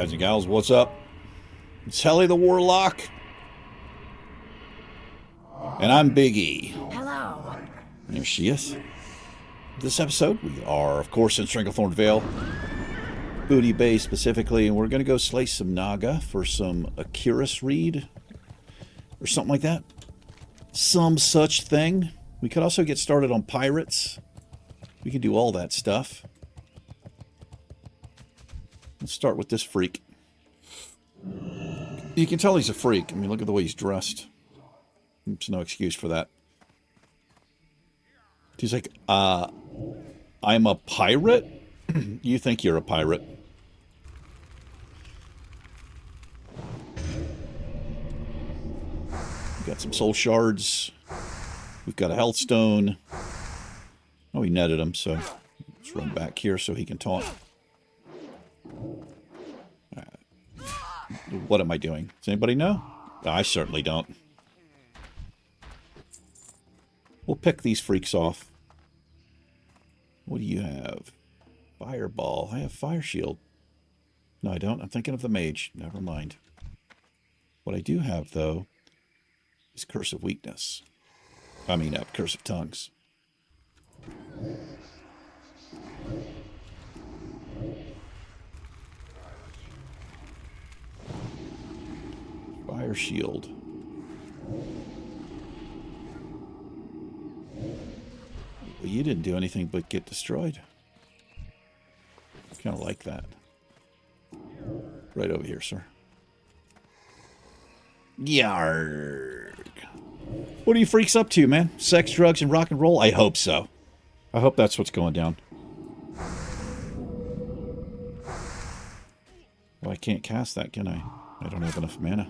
Guys and gals, what's up? It's Helly the Warlock. And I'm Big E. Hello. There she is. This episode, we are, of course, in Stranglethorn Vale. Booty Bay specifically, and we're going to go slay some Naga for some Akiris read. Or something like that. Some such thing. We could also get started on pirates. We can do all that stuff. Let's start with this freak. You can tell he's a freak. I mean, look at the way he's dressed. There's no excuse for that. He's like, I'm a pirate? You think you're a pirate. We've got some soul shards. We've got a health stone. Oh, he netted him, so let's run back here so he can taunt. What am I doing? Does anybody know? I certainly don't. We'll pick these freaks off. What do you have? Fireball. I have fire shield. No, I don't. I'm thinking of the mage. Never mind. What I do have, though, is Curse of Weakness. I mean, Curse of Tongues. Fire shield. Well, you didn't do anything but get destroyed. Kind of like that. Right over here, sir. Yarg. What are you freaks up to, man? Sex, drugs, and rock and roll? I hope so. I hope that's what's going down. Well, I can't cast that, can I? I don't have enough mana.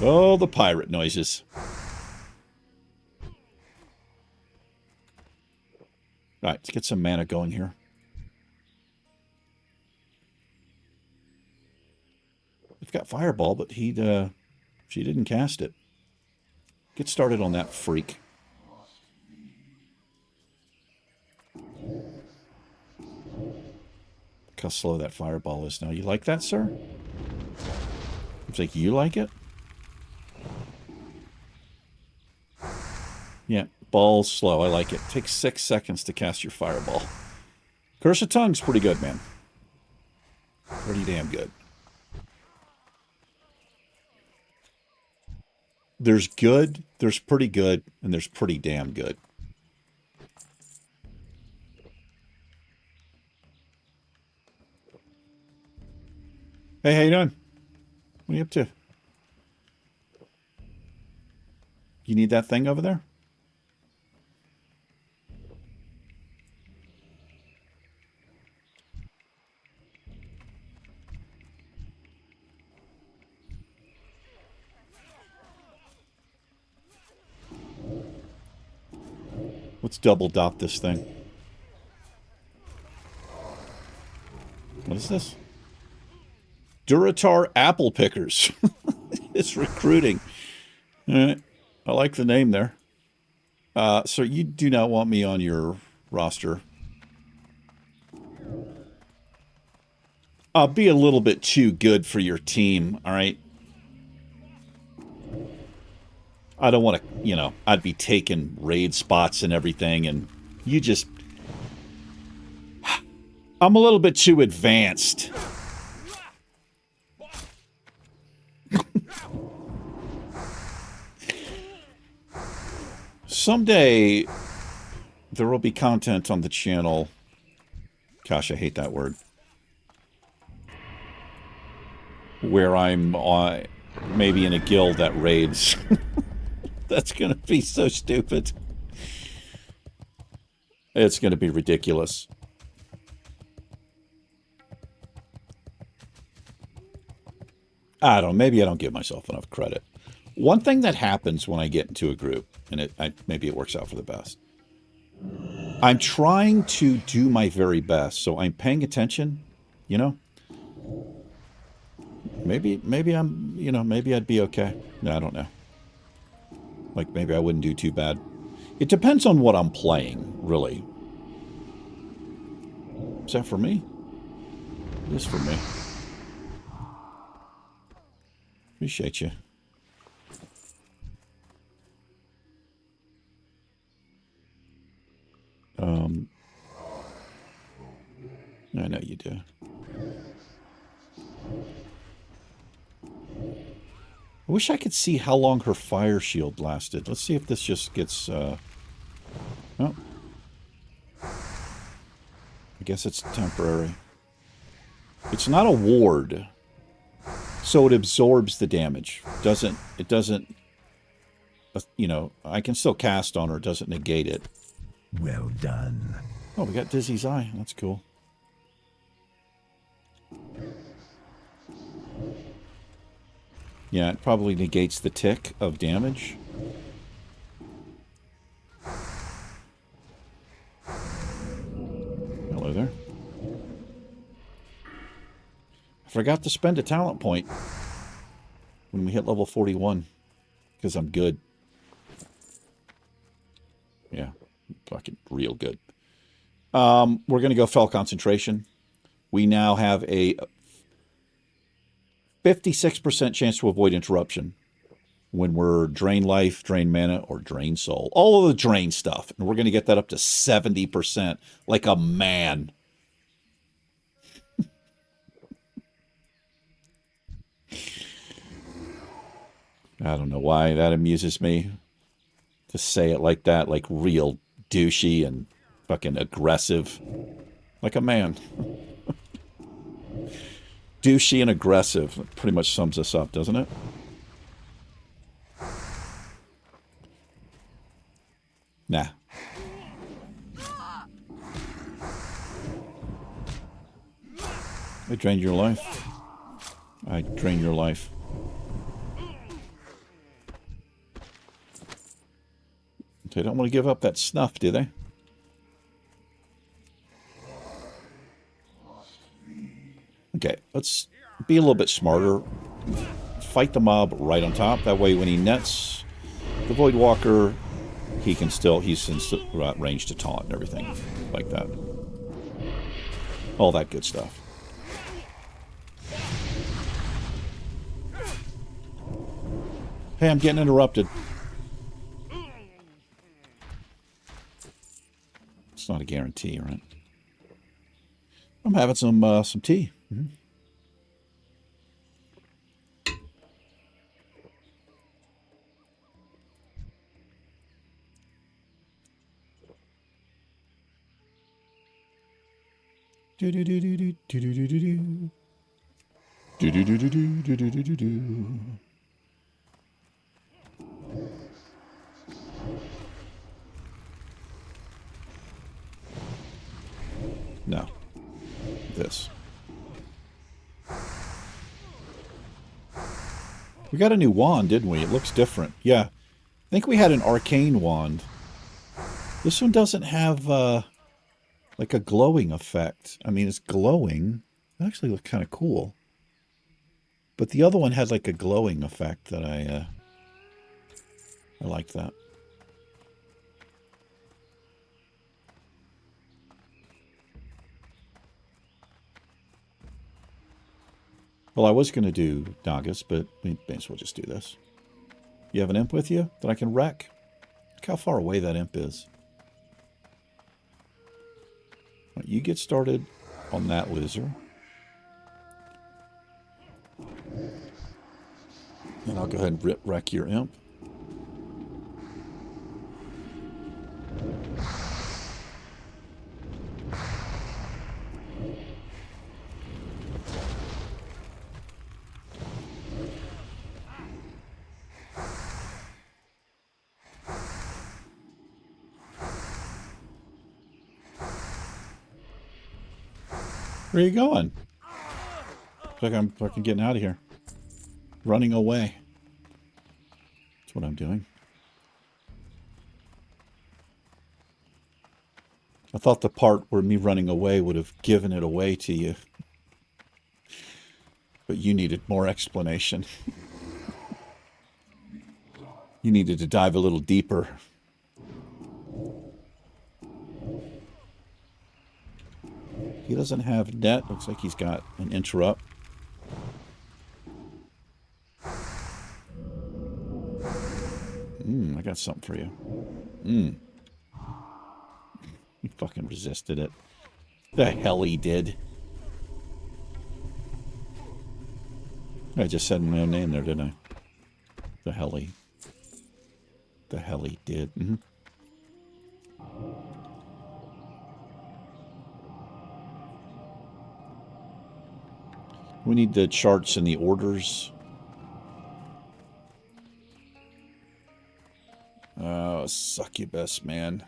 Oh, the pirate noises. Alright, let's get some mana going here. We've got Fireball, but she didn't cast it. Get started on that freak. Look how slow that Fireball is now. You like that, sir? Looks like you like it? Yeah, ball's slow. I like it. Takes 6 seconds to cast your Fireball. Curse of Tongue's pretty good, man. Pretty damn good. There's good, there's pretty good, and there's pretty damn good. Hey, how you doing? What are you up to? You need that thing over there? Let's double dot this thing. What is this? Duratar Apple Pickers. It's recruiting. All right. I like the name there. So you do not want me on your roster. I'll be a little bit too good for your team, all right? I don't want to, you know, I'd be taking raid spots and everything, and you just... I'm a little bit too advanced. Someday, there will be content on the channel. Gosh, I hate that word. Where I'm maybe in a guild that raids. That's going to be so stupid. It's going to be ridiculous. I don't know. Maybe I don't give myself enough credit. One thing that happens when I get into a group, and maybe it works out for the best, I'm trying to do my very best, so I'm paying attention, you know? Maybe I'm, you know, maybe I'd be okay. No, I don't know. Like, maybe I wouldn't do too bad. It depends on what I'm playing, really. Is that for me? It is for me. Appreciate you. I know you do. I wish I could see how long her fire shield lasted. Let's see if this just gets, oh. I guess it's temporary. It's not a ward, so it absorbs the damage. It doesn't, you know, I can still cast on her. It doesn't negate it. Well done. Oh, we got Dizzy's Eye. That's cool. Yeah, it probably negates the tick of damage. Hello there. I forgot to spend a talent point when we hit level 41. Because I'm good. Yeah, fucking real good. We're going to go Fell Concentration. We now have a 56% chance to avoid interruption when we're drain life, drain mana, or drain soul. All of the drain stuff. And we're going to get that up to 70%, like a man. I don't know why that amuses me to say it like that, like real douchey and fucking aggressive. Like a man. Douchey and aggressive. That pretty much sums us up, doesn't it? Nah. I drained your life. I drained your life. They don't want to give up that snuff, do they? Okay, let's be a little bit smarter. Fight the mob right on top. That way when he nets the Voidwalker, he's in range to taunt and everything like that. All that good stuff. Hey, I'm getting interrupted. It's not a guarantee, right? I'm having some tea. Mm-hmm. Do do do do do do do do do do do do do do do do do do. No. This. We got a new wand, didn't we? It looks different. Yeah. I think we had an arcane wand. This one doesn't have, like a glowing effect. I mean, it's glowing. It actually looks kind of cool. But the other one had like a glowing effect that I liked that. Well, I was going to do Nagas, but we may as well just do this. You have an imp with you that I can wreck? Look how far away that imp is. Right, you get started on that loser. And I'll go ahead and wreck your imp. Where are you going? Looks like I'm fucking getting out of here. Running away. That's what I'm doing. I thought the part where me running away would have given it away to you. But you needed more explanation. You needed to dive a little deeper. He doesn't have net. Looks like he's got an interrupt. I got something for you. He fucking resisted it. The hell he did. I just said my own name there, didn't I? The Helly. The Helly did. We need the charts and the orders. Oh, succubus, man.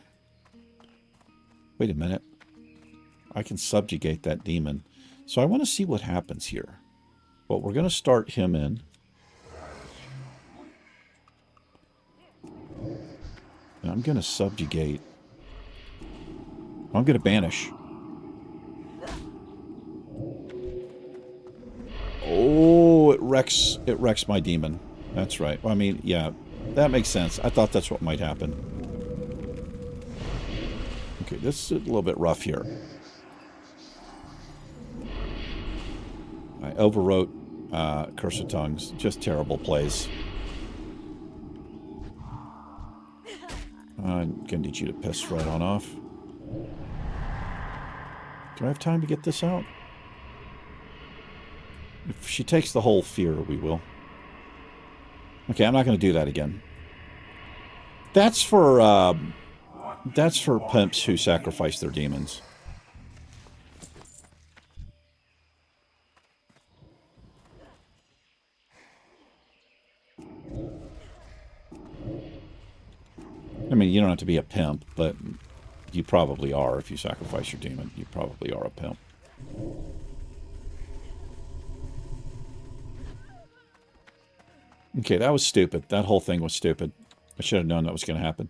Wait a minute. I can subjugate that demon. So I want to see what happens here. Well, we're going to start him in. And I'm going to subjugate. I'm going to banish. Oh, it wrecks my demon. That's right. Well, I mean, yeah, that makes sense. I thought that's what might happen. Okay, this is a little bit rough here. I overwrote Curse of Tongues. Just terrible plays. I'm going to need you to piss right on off. Do I have time to get this out? If she takes the whole fear, we will. Okay, I'm not going to do that again. That's for pimps who sacrifice their demons. I mean, you don't have to be a pimp, but you probably are if you sacrifice your demon. You probably are a pimp. Okay, that was stupid. That whole thing was stupid. I should have known that was going to happen.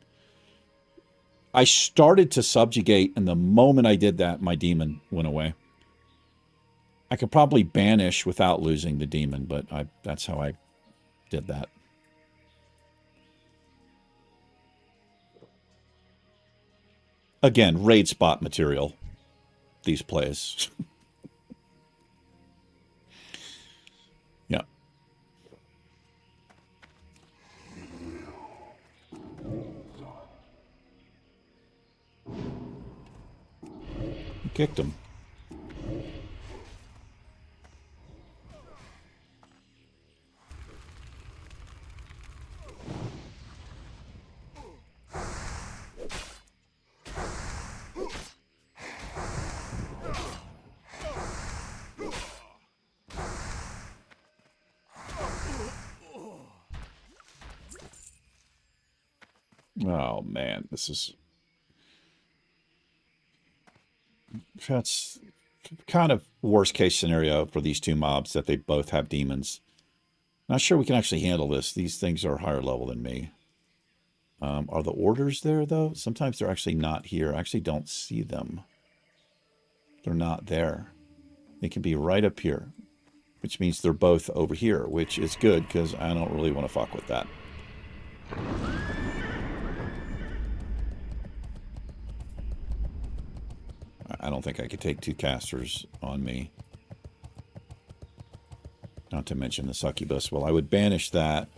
I started to subjugate, and the moment I did that, my demon went away. I could probably banish without losing the demon, but that's how I did that. Again, raid spot material. These plays. Yeah. Kicked him. Oh man, that's kind of worst case scenario for these two mobs, that they both have demons. Not sure we can actually handle this. These things are higher level than me. Are the orders there though? Sometimes they're actually not here. I actually don't see them. They're not there. They can be right up here, which means they're both over here, which is good because I don't really want to fuck with that. I don't think I could take two casters on me. Not to mention the succubus. Well, I would banish that.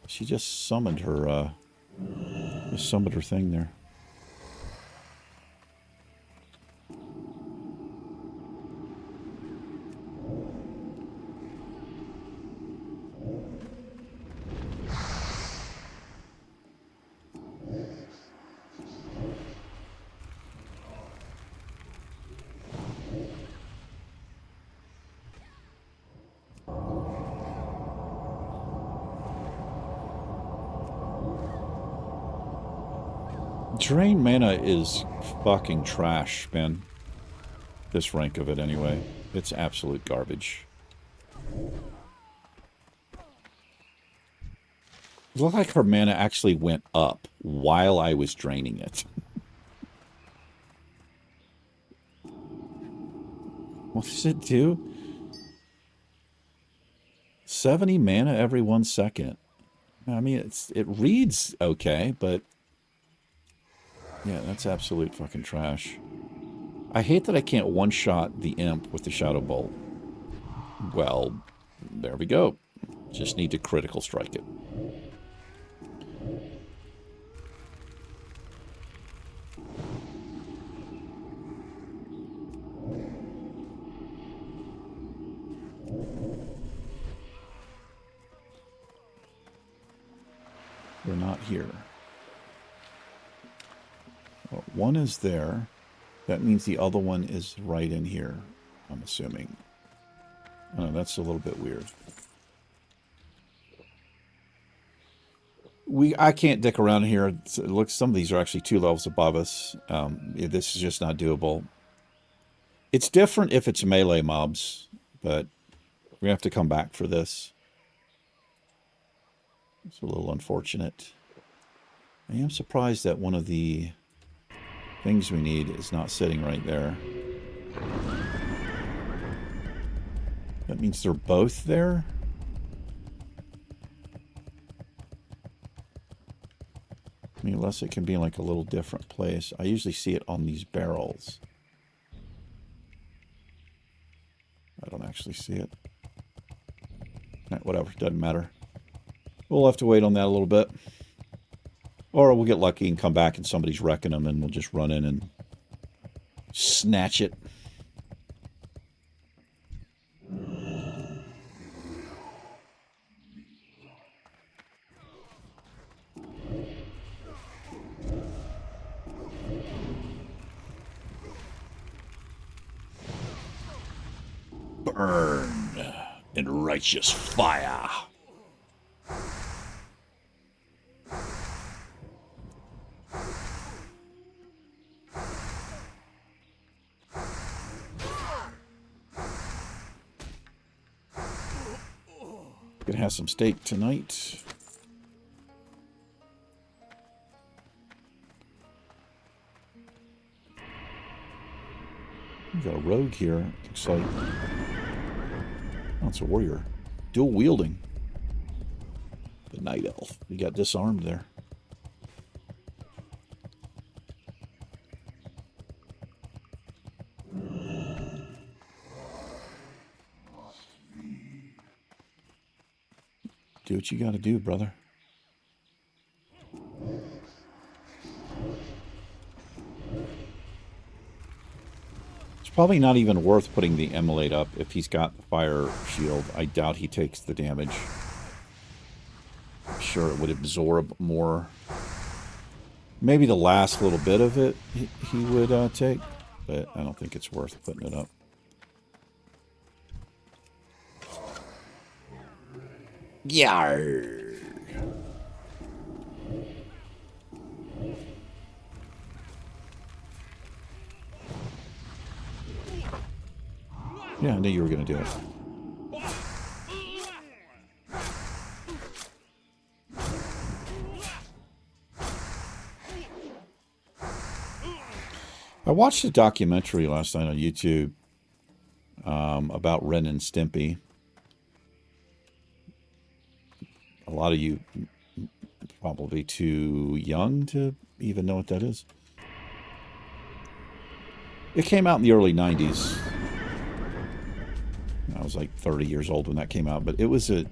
She just summoned her, thing there. Drain mana is fucking trash, man. This rank of it, anyway. It's absolute garbage. It looked like her mana actually went up while I was draining it. What does it do? 70 mana every 1 second. I mean, it reads okay, but yeah, that's absolute fucking trash. I hate that I can't one-shot the imp with the Shadow Bolt. Well, there we go. Just need to critical strike it. They're not here. Well, one is there. That means the other one is right in here, I'm assuming. Oh, that's a little bit weird. I can't dick around here. It looks, some of these are actually 2 levels above us. This is just not doable. It's different if it's melee mobs, but we have to come back for this. It's a little unfortunate. I am surprised that one of the things we need is not sitting right there. That means they're both there? I mean, unless it can be in like a little different place. I usually see it on these barrels. I don't actually see it. Whatever, doesn't matter. We'll have to wait on that a little bit. Or we'll get lucky and come back and somebody's wrecking them and we'll just run in and snatch it. Burn in righteous fire. Gonna have some steak tonight. We got a rogue here. Looks like, oh, it's a warrior. Dual wielding. The night elf. We got disarmed there. Do what you gotta do, brother. It's probably not even worth putting the emulate up if he's got the fire shield. I doubt he takes the damage. I'm sure it would absorb more. Maybe the last little bit of it he would take, but I don't think it's worth putting it up. Yarr. Yeah, I knew you were going to do it. I watched a documentary last night on YouTube about Ren and Stimpy. A lot of you probably too young to even know what that is. It came out in the early 90s. I was like 30 years old when that came out, but it was a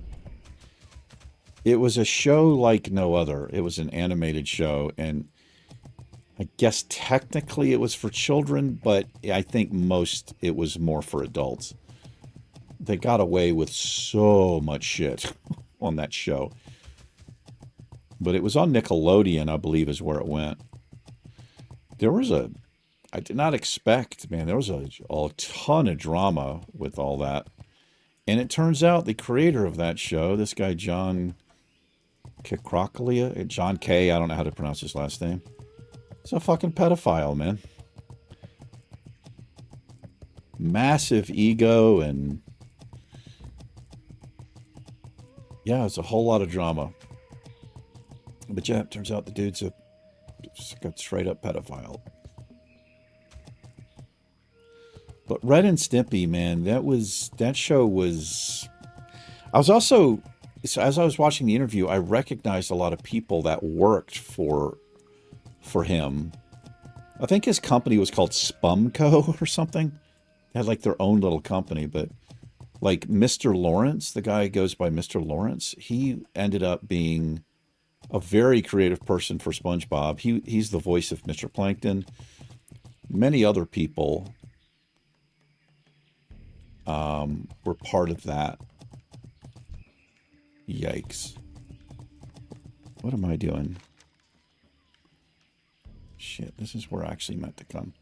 show like no other. It was an animated show, and I guess technically it was for children, but I think it was more for adults. They got away with so much shit on that show. But it was on Nickelodeon, I believe, is where it went. I did not expect, man, there was a ton of drama with all that. And it turns out the creator of that show, this guy, John Kicrockalia, John K., I don't know how to pronounce his last name. He's a fucking pedophile, man. Massive ego and... yeah, it's a whole lot of drama. But yeah, it turns out the dude's a straight up pedophile. But Ren and Stimpy, man, that show was... I was also, as I was watching the interview, I recognized a lot of people that worked for him. I think his company was called Spumco or something. They had like their own little company, but like Mr. Lawrence, the guy who goes by Mr. Lawrence, he ended up being a very creative person for SpongeBob. He's the voice of Mr. Plankton. Many other people were part of that. Yikes. What am I doing? Shit, this is where I actually meant to come.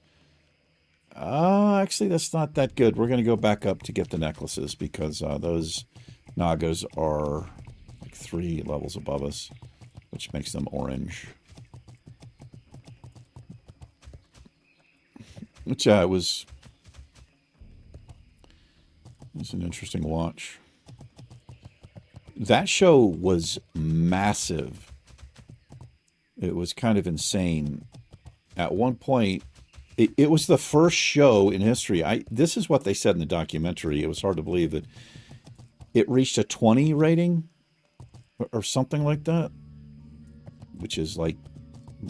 Actually, that's not that good. We're going to go back up to get the necklaces because those Nagas are like 3 levels above us, which makes them orange. Which, it was an interesting watch. That show was massive. It was kind of insane. At one point, it was the first show in history. This is what they said in the documentary. It was hard to believe that it reached a 20 rating or something like that, which is like,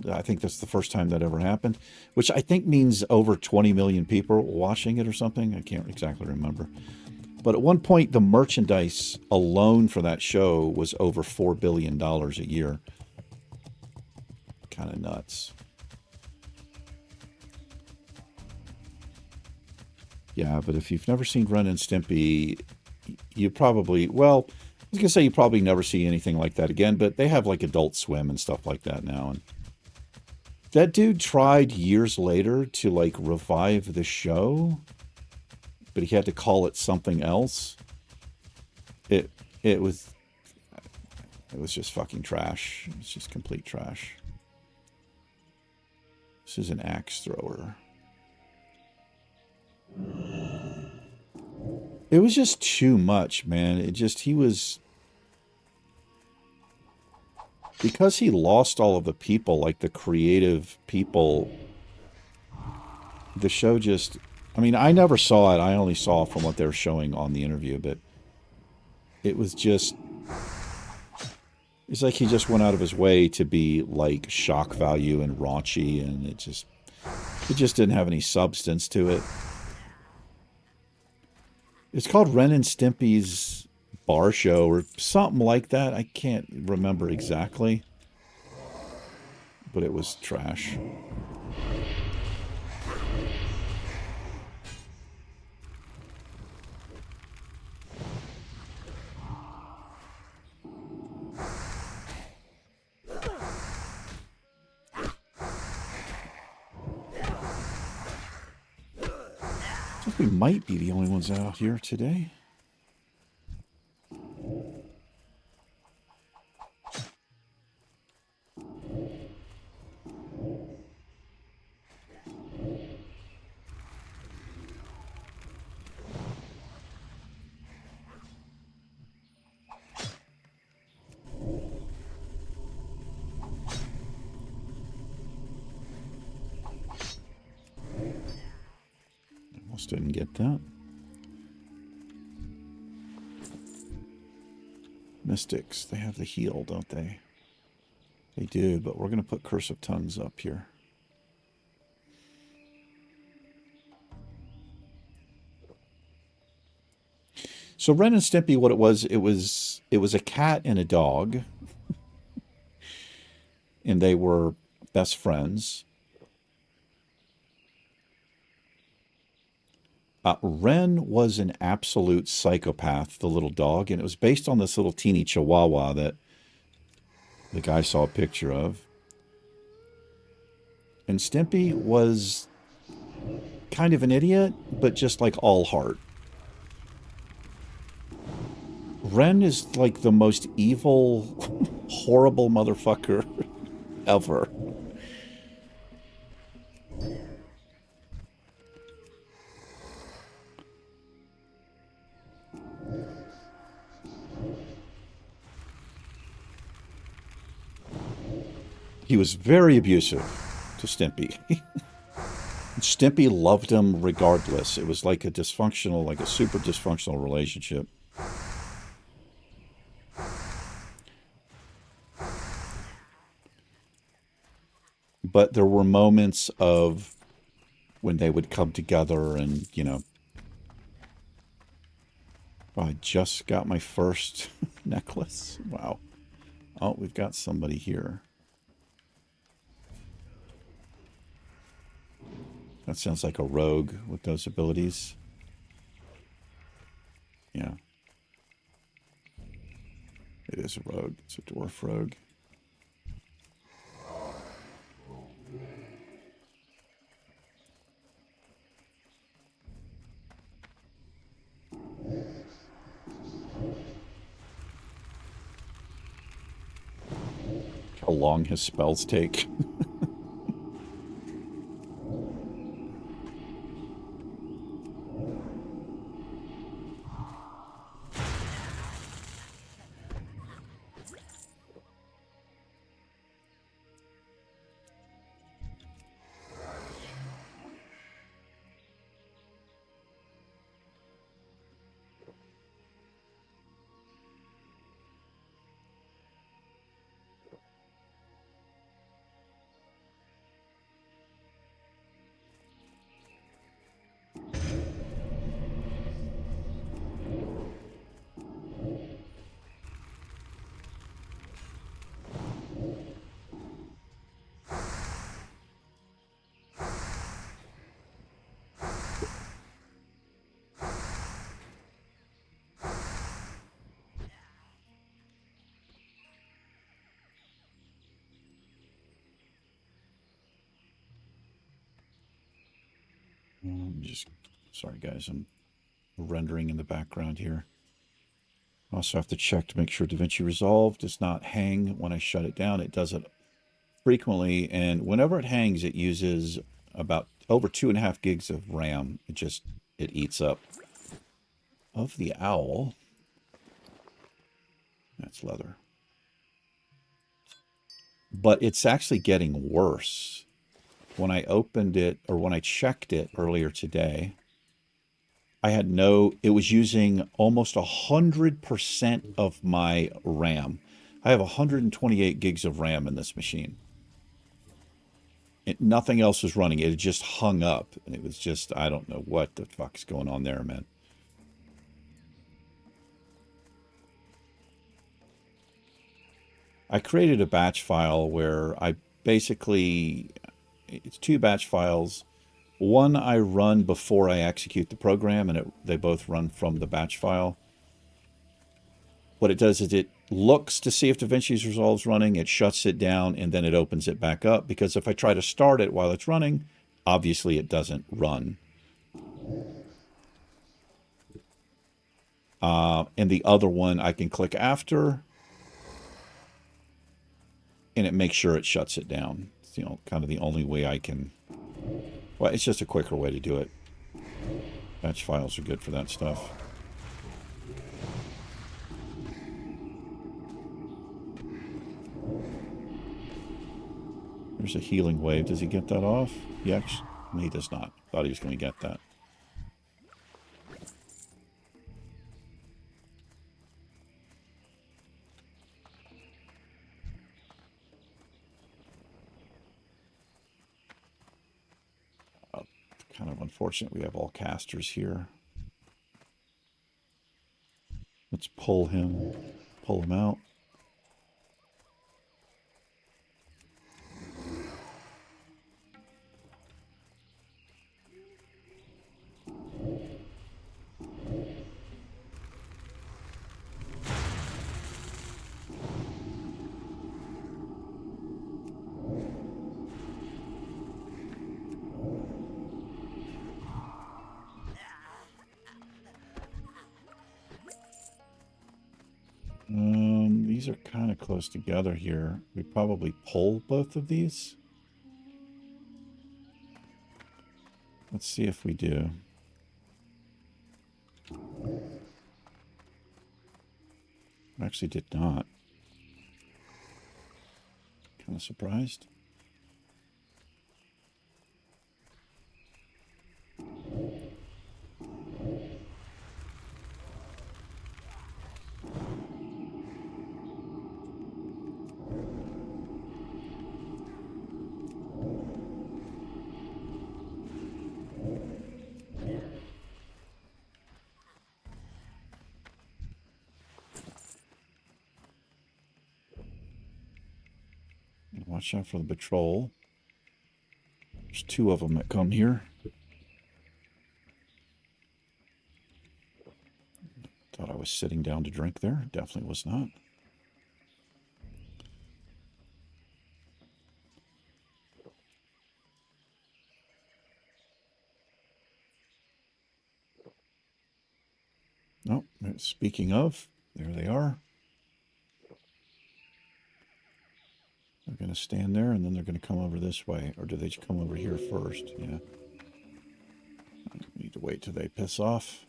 I think that's the first time that ever happened, which I think means over 20 million people watching it or something. I can't exactly remember. But at one point, the merchandise alone for that show was over $4 billion a year. Kind of nuts. Yeah, but if you've never seen Ren and Stimpy, you probably, well, I was going to say you probably never see anything like that again, but they have like Adult Swim and stuff like that now. And that dude tried years later to like revive the show, but he had to call it something else. It was just fucking trash. It's just complete trash. This is an axe thrower. It was just too much, man. He was, because he lost all of the people, like the creative people, the show just, I mean, I never saw it. I only saw from what they were showing on the interview, but it was just, it's like he just went out of his way to be like shock value and raunchy, and it just didn't have any substance to it. It's called Ren and Stimpy's Bar Show or something like that. I can't remember exactly, but it was trash. I think we might be the only ones out here today. Almost didn't get that. Mystics, they have the heal, don't they? They do, but we're going to put Curse of Tongues up here. So Ren and Stimpy, what it was a cat and a dog. And they were best friends. Ren was an absolute psychopath, the little dog, and it was based on this little teeny chihuahua that the guy saw a picture of. And Stimpy was kind of an idiot, but just like all heart. Ren is like the most evil, horrible motherfucker ever. He was very abusive to Stimpy. Stimpy loved him regardless. It was like a dysfunctional, like a super dysfunctional relationship. but there were moments of when they would come together and, you know. Oh, I just got my first necklace. Wow. Oh, we've got somebody here. That sounds like a rogue with those abilities. Yeah. It is a rogue. It's a dwarf rogue. How long his spells take. Sorry guys, I'm rendering in the background here. Also have to check to make sure DaVinci Resolve does not hang when I shut it down. It does it frequently, and whenever it hangs, it uses about over 2.5 gigs of RAM. It eats up. Of the owl. That's leather. But it's actually getting worse. When I opened it, or when I checked it earlier today, it was using almost 100% of my RAM. I have 128 gigs of RAM in this machine. Nothing else was running. It had just hung up. And it was just, I don't know what the fuck's going on there, man. I created a batch file where it's 2 batch files. One I run before I execute the program, and they both run from the batch file. What it does is it looks to see if DaVinci Resolve is running, it shuts it down, and then it opens it back up. Because if I try to start it while it's running, obviously it doesn't run. And the other one I can click after, and it makes sure it shuts it down. It's, you know, kind of the only way I can. Well, it's just a quicker way to do it. Batch files are good for that stuff. There's a healing wave. Does he get that off? Yes. He does not. Thought he was going to get that. Kind of unfortunate we have all casters here. Let's pull him out. These are kind of close together here. We probably pull both of these. Let's see if we do. I actually did not. Kind of surprised. Watch out for the patrol. There's 2 of them that come here. Thought I was sitting down to drink there. Definitely was not. Oh, speaking of, there they are. They're going to stand there, and then they're going to come over this way. Or do they just come over here first? Yeah. Need to wait till they piss off.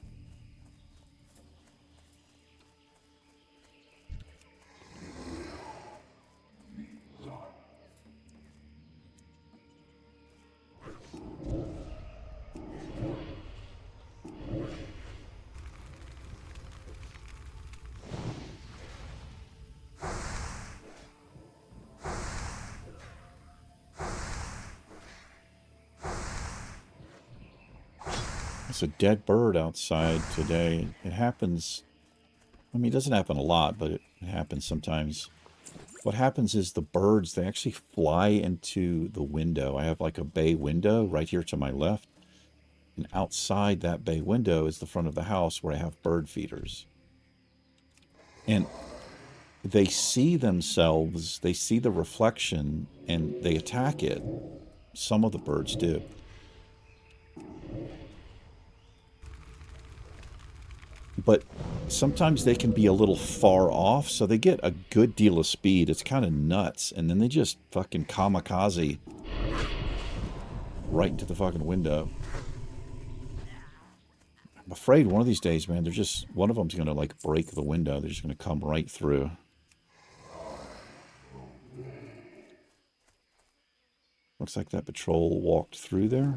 There's a dead bird outside today. It happens, I mean, it doesn't happen a lot, but it happens sometimes. What happens is the birds, they actually fly into the window. I have like a bay window right here to my left. And outside that bay window is the front of the house where I have bird feeders. And they see themselves, they see the reflection, and they attack it. Some of the birds do. But sometimes they can be a little far off, so they get a good deal of speed. It's kind of nuts. And then they just fucking kamikaze right into the fucking window. I'm afraid one of these days, man, they're just, one of them's going to like break the window. They're just going to come right through. Looks like that patrol walked through there.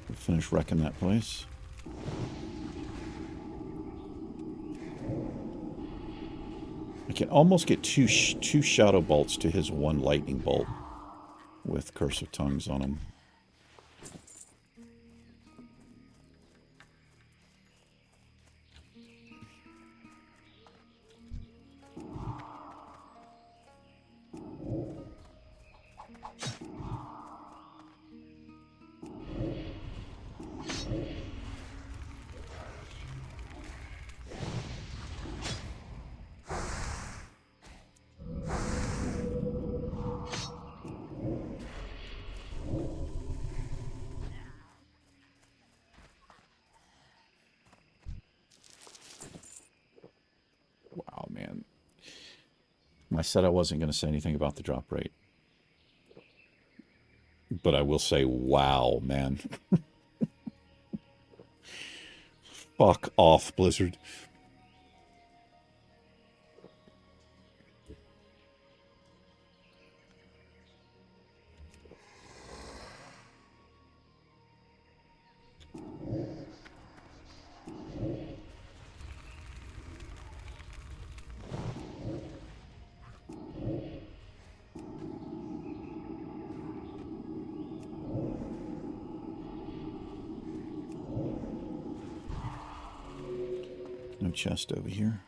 We'll finish wrecking that place. I can almost get two shadow bolts to his 1 lightning bolt with Curse of Tongues on them. Wow, man. I said I wasn't going to say anything about the drop rate. But I will say, wow, man. Fuck off, Blizzard. No chest over here.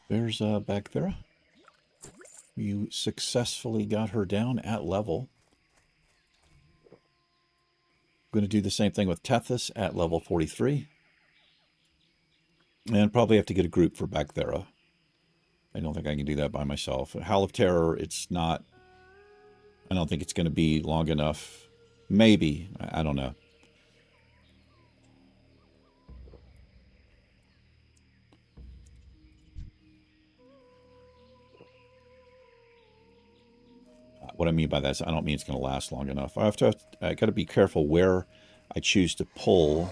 There's Bagthera. You successfully got her down at level. I'm going to do the same thing with Tethys at level 43. And probably have to get a group for Bagthera. I don't think I can do that by myself. Howl of Terror, it's not... I don't think it's going to be long enough. Maybe. I don't know. What I mean by that is I don't mean it's going to last long enough. I got to be careful where I choose to pull,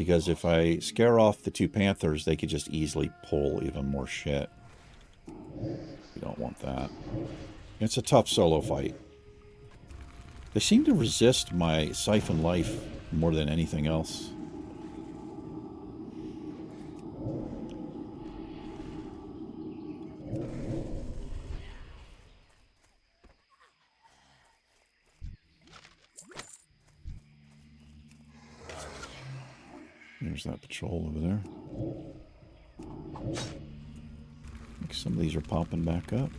Because if I scare off the two panthers, they could just easily pull even more shit. We don't want that. It's a tough solo fight. They seem to resist my siphon life more than anything else. There's that patrol over there. I think some of these are popping back up.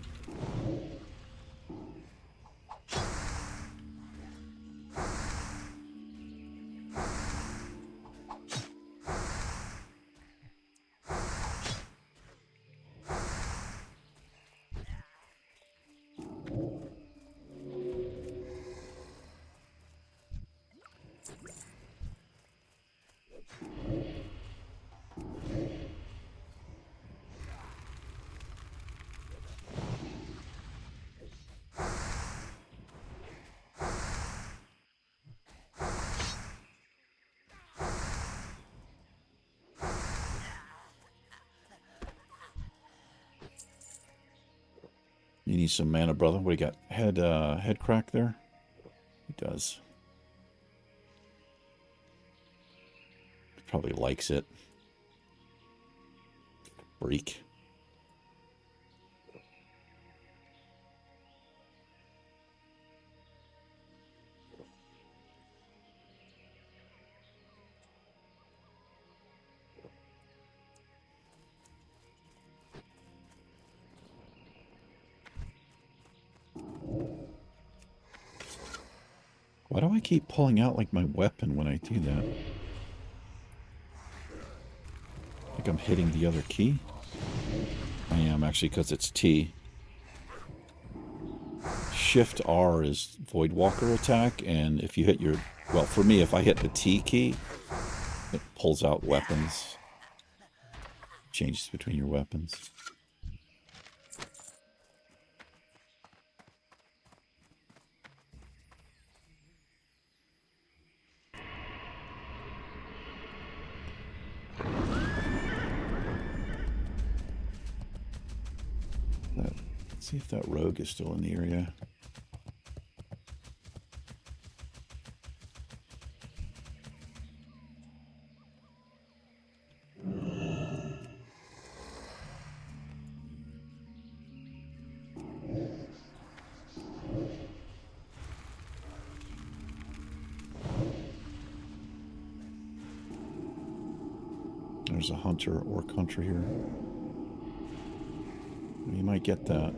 You need some mana, brother. What do you got? Head crack there? He does. He probably likes it. Freak. Why do I keep pulling out like my weapon when I do that? I think I'm hitting the other key. I am actually, because it's T. Shift R is Voidwalker attack, and if you hit your... Well, for me, if I hit the T key, it pulls out weapons. Changes between your weapons. Let's see if that rogue is still in the area. There's a hunter or hunter here. You might get that.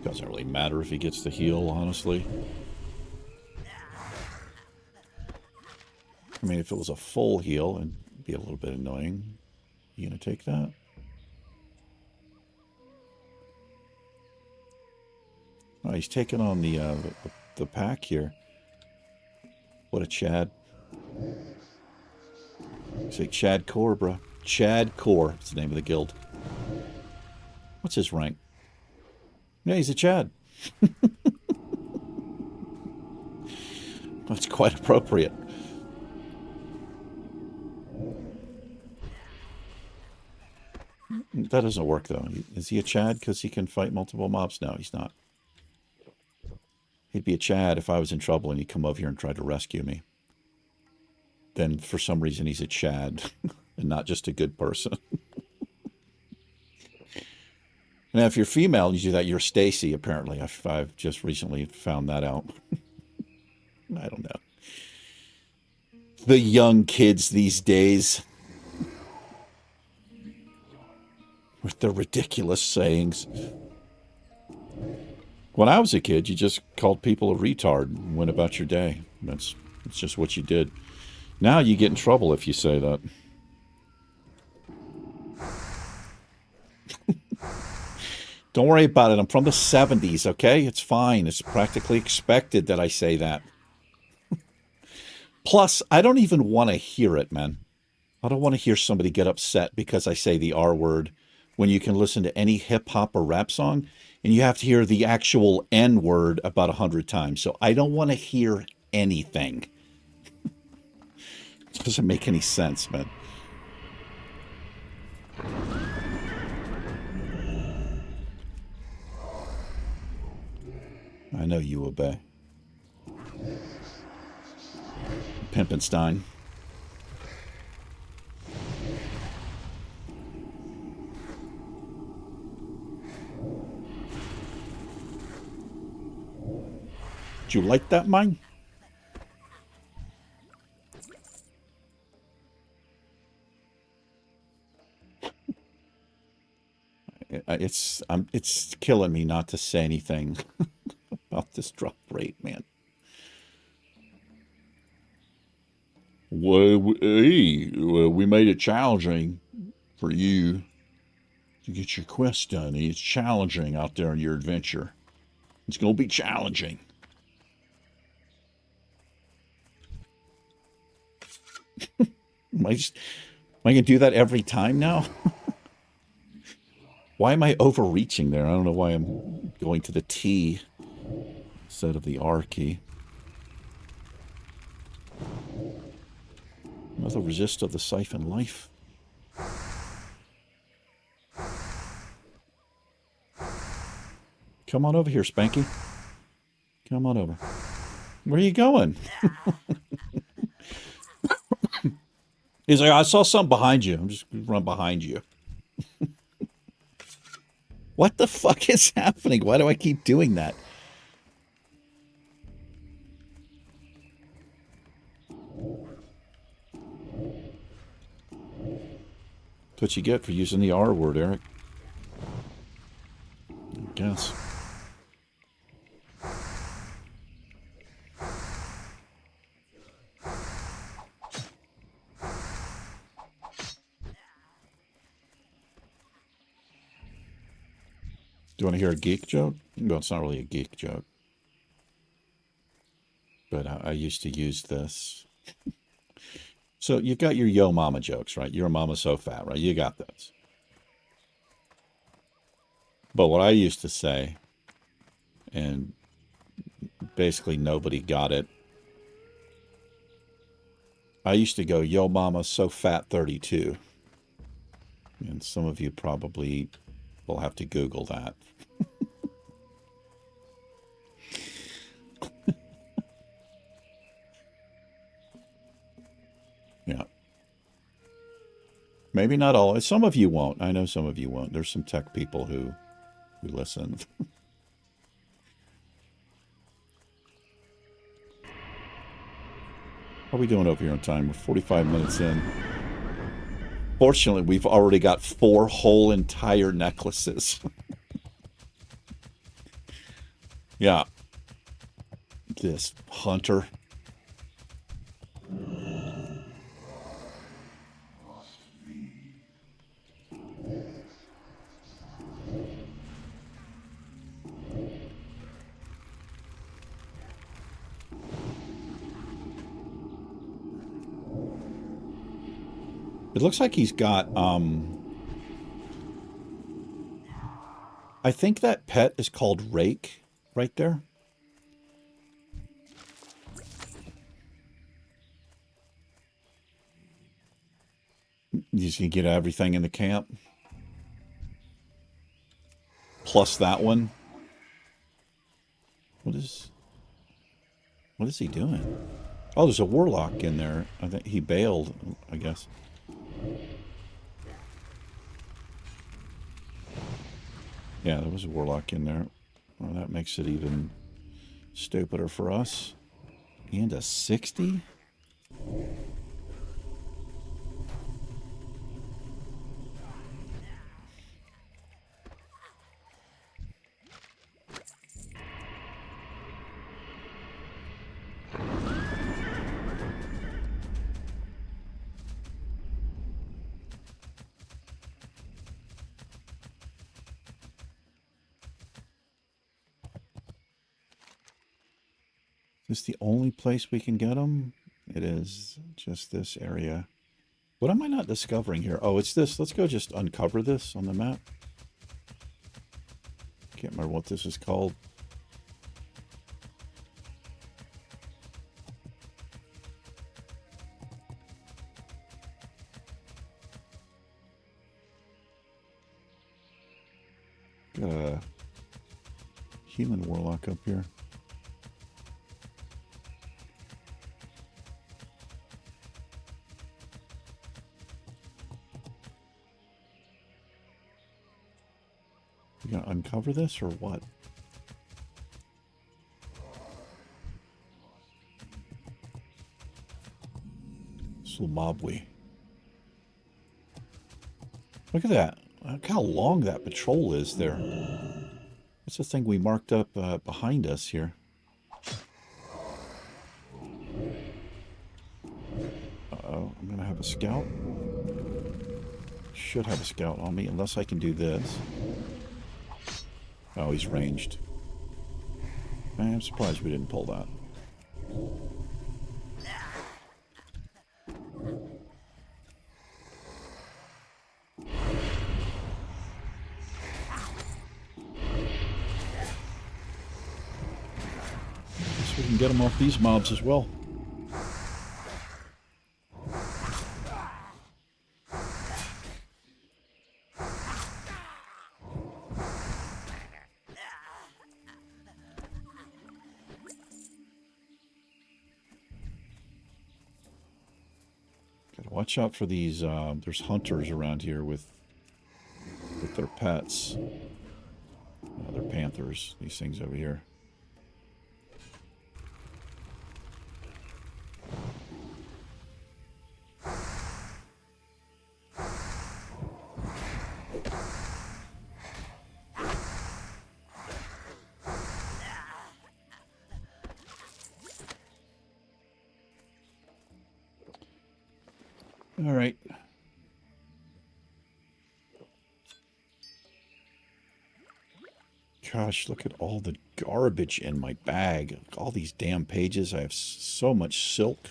Doesn't really matter if he gets the heal, honestly. I mean, if it was a full heal, it'd be a little bit annoying. You gonna take that? Oh, he's taking on the pack here. What a Chad. Say Chad Core, bro. Chad Core. It's the name of the guild. What's his rank? Yeah, he's a Chad. That's quite appropriate. That doesn't work, though. Is he a Chad because he can fight multiple mobs? No, he's not. He'd be a Chad if I was in trouble and he'd come over here and try to rescue me. Then, for some reason, he's a Chad and not just a good person. Now, if you're female and you do that, you're Stacy, apparently. I've just recently found that out. I don't know. The young kids these days. With their ridiculous sayings. When I was a kid, you just called people a retard and went about your day. It's just what you did. Now you get in trouble if you say that. Don't worry about it. I'm from the 70s, okay? It's fine. It's practically expected that I say that. Plus, I don't even want to hear it, man. I don't want to hear somebody get upset because I say the R word when you can listen to any hip-hop or rap song and you have to hear the actual N word about 100 times. So I don't want to hear anything. It doesn't make any sense, man. I know you obey. Pimpinstein. Did you like that, mine? It's killing me not to say anything about this drop rate, man. Well, we made it challenging for you to get your quest done. It's challenging out there in your adventure. It's going to be challenging. Am I going to do that every time now? Why am I overreaching there? I don't know why I'm going to the T instead of the R key. Another resist of the siphon life. Come on over here, Spanky. Come on over. Where are you going? He's like, I saw something behind you. I'm just going to run behind you. What the fuck is happening? Why do I keep doing that? That's what you get for using the R word, Eric. I guess. Do you want to hear a geek joke? No, it's not really a geek joke. But I used to use this. So you got your yo mama jokes, right? Your mama's so fat, right? You got those. But what I used to say, and basically nobody got it, I used to go, yo mama so fat 32. And some of you probably will have to Google that. Yeah. Maybe not all. Some of you won't. I know some of you won't. There's some tech people who listen. How are we doing over here on time? We're 45 minutes in. Fortunately, we've already got 4 whole entire necklaces. Yeah. This hunter. It looks like he's got, I think that pet is called Rake right there. You just can get everything in the camp. Plus that one. What is he doing? Oh, there's a Warlock in there. I think he bailed, I guess. Yeah, there was a Warlock in there. Well, that makes it even stupider for us. And a 60? Is this the only place we can get them? It is just this area. What am I not discovering here? Oh, it's this. Let's go just uncover this on the map. Can't remember what this is called. Got a human warlock up here. You gonna uncover this or what? Slumabwe. Look at that. Look how long that patrol is there. That's the thing we marked up behind us here. Uh-oh, I'm gonna have a scout. Should have a scout on me, unless I can do this. Oh, he's ranged. I'm surprised we didn't pull that. Guess we can get them off these mobs as well. Watch out for these, there's hunters around here with their pets. They're panthers, these things over here. All right. Gosh, look at all the garbage in my bag. All these damn pages. I have so much silk.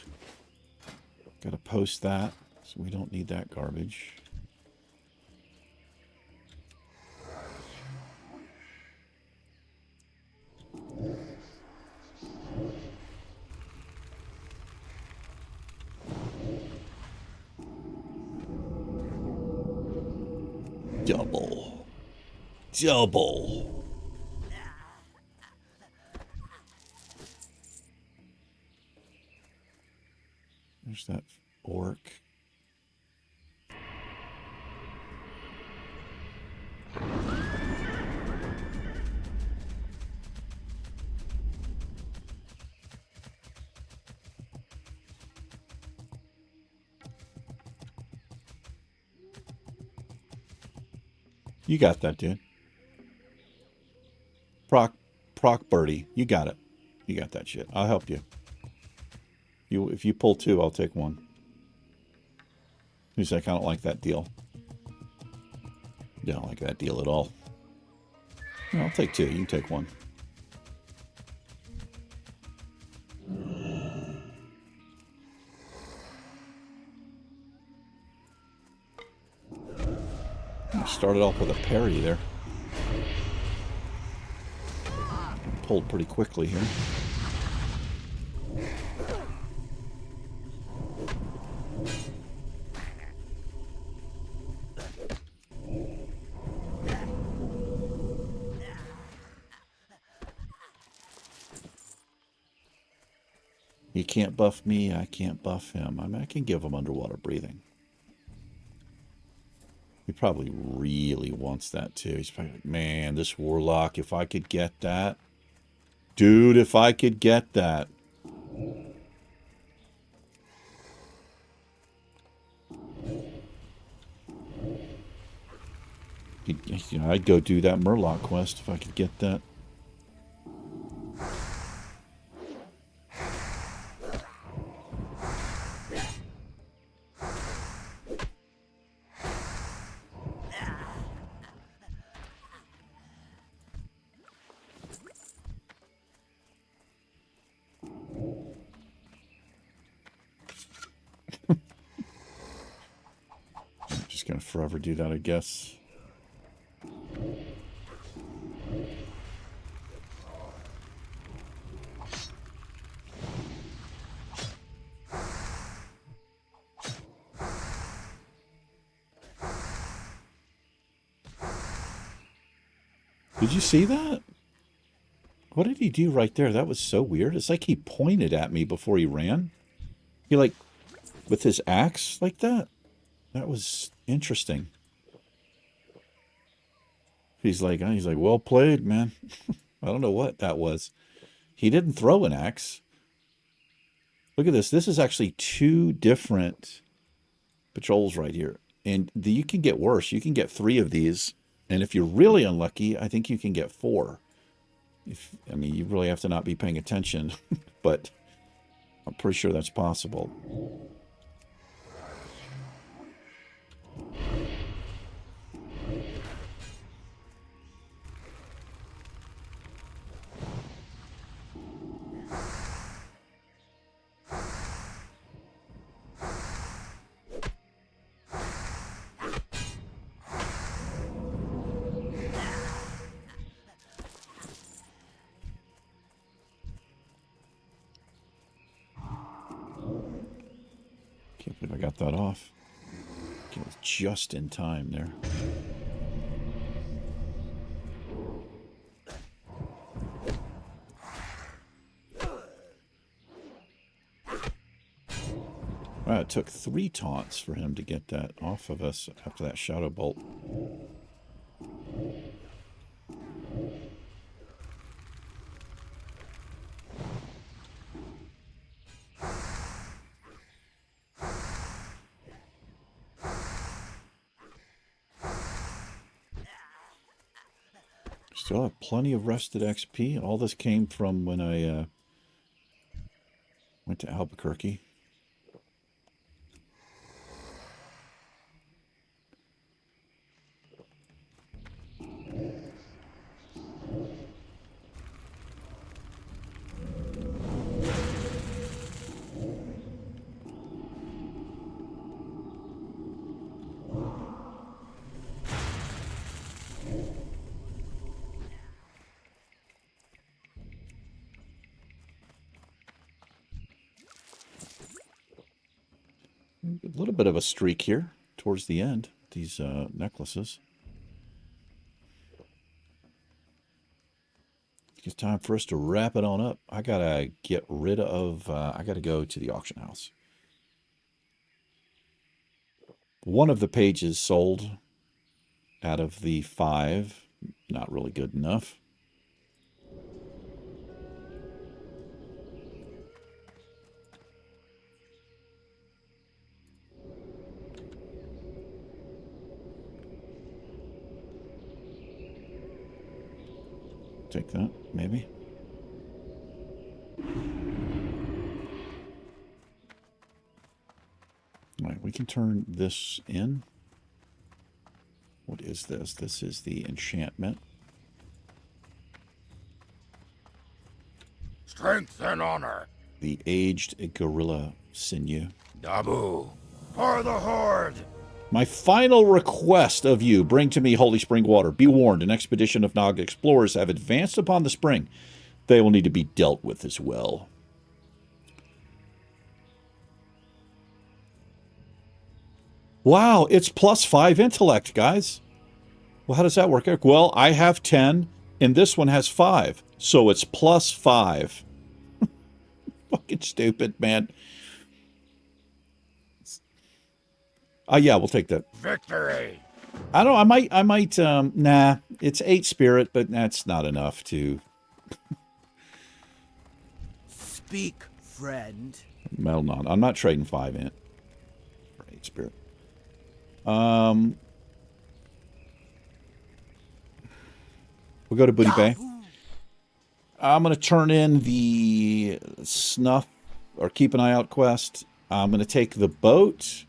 Gotta post that, so we don't need that garbage. Double. Double. There's that orc. You got that, dude. Proc birdie. You got it. You got that shit. I'll help you. If you pull two, I'll take one. He's like, I don't like that deal. You don't like that deal at all. No, I'll take two. You can take one. I started off with a parry there. Pulled pretty quickly here. You can't buff me, I can't buff him. I mean, I can give him underwater breathing. He probably really wants that too. He's probably like, man, this Warlock, if I could get that. Dude, if I could get that. You know, I'd go do that Murloc quest if I could get that. going to forever do that, I guess. Did you see that? What did he do right there? That was so weird. It's like he pointed at me before he ran. He like, with his axe like that? That was interesting. He's like, well played, man. I don't know what that was. He didn't throw an axe. Look at this. This is actually 2 different patrols right here. And you can get worse. You can get 3 of these. And if you're really unlucky, I think you can get 4. I mean, you really have to not be paying attention. But I'm pretty sure that's possible. Can't believe I got that off. It was just in time there. Wow, it took 3 taunts for him to get that off of us after that shadow bolt. Still have plenty of rested XP. All this came from when I went to Albuquerque. A little bit of a streak here towards the end, these necklaces. It's time for us to wrap it on up. I gotta get rid of, I gotta go to the auction house. One of the pages sold out of the 5, not really good enough. Take that, maybe. All right, we can turn this in. What is this? This is the enchantment. Strength and honor. The aged gorilla sinew. Dabu. For the Horde. My final request of you, bring to me holy spring water. Be warned, an expedition of Naga explorers have advanced upon the spring. They will need to be dealt with as well. Wow, it's +5 intellect, guys. Well, how does that work? Well, I have 10, and this one has 5. So it's +5. Fucking stupid, man. Yeah, we'll take that. Victory. I don't know, I might, nah, it's 8 spirit, but that's not enough to... Speak, friend. Metal non. I'm not trading 5 int for 8 spirit. We'll go to Booty Bay. I'm going to turn in the snuff, or keep an eye out quest. I'm going to take the boat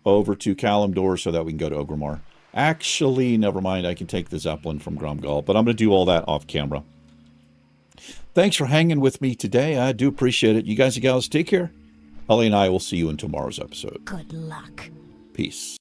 over to Kalimdor so that we can go to Ogrimmar. Actually, never mind. I can take the Zeppelin from Gromgal, but I'm going to do all that off camera. Thanks for hanging with me today. I do appreciate it. You guys and gals, take care. Helly and I will see you in tomorrow's episode. Good luck. Peace.